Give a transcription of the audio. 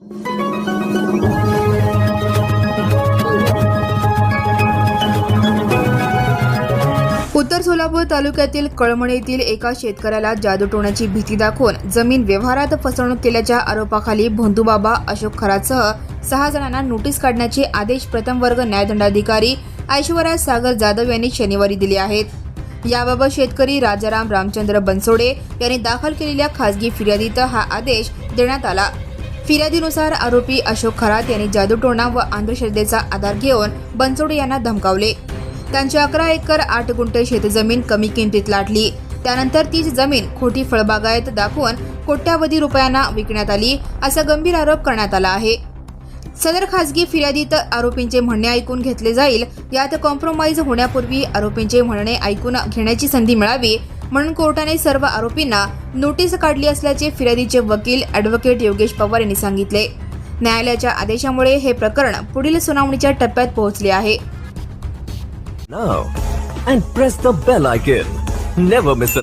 उत्तर सोलापूर तालुक्यातील कळमणे येथील एका शेतकऱ्याला जादूटोण्याची भीती दाखवून जमीन व्यवहारात फसवणूक केल्याच्या आरोपाखाली भोंदूबाबा अशोक खरातसह 6 जणांना नोटीस काढण्याचे आदेश प्रथम वर्ग न्यायदंडाधिकारी ऐश्वर्या सागर जाधव यांनी शनिवारी दिले आहेत। याबाबत शेतकरी राजाराम रामचंद्र बनसोडे यांनी दाखल केलेल्या खासगी फिर्यादीत हा आदेश देण्यात आला। फिर्यादीनुसार आरोपी अशोक खरात यांनी जादूटोणा व अंधश्रद्धेचा आधार घेऊन बनसोडे यांना धमकावले। त्यांची 11 एकर 8 गुंठे शेतजमीन कमी किमतीत लाटली। त्यानंतर तीच जमीन खोटी फळबागायत दाखवून कोट्यावधी रुपयांना विकण्यात आली, असा गंभीर आरोप करण्यात आला आहे। सदर खासगी फिर्यादीत आरोपींचे म्हणणे ऐकून घेतले जाईल, यात कॉम्प्रोमाइज होण्यापूर्वी आरोपींचे म्हणणे ऐकून घेण्याची संधी मिळावी म्हणून कोर्टाने सर्व आरोपींना नोटीस काढली असल्याचे फिर्यादीचे वकील ॲडव्होकेट योगेश पवार यांनी सांगितले। न्यायालयाच्या आदेशामुळे हे प्रकरण पुढील सुनावणीच्या टप्प्यात पोहोचले आहे। Now and press the bell icon. Never miss a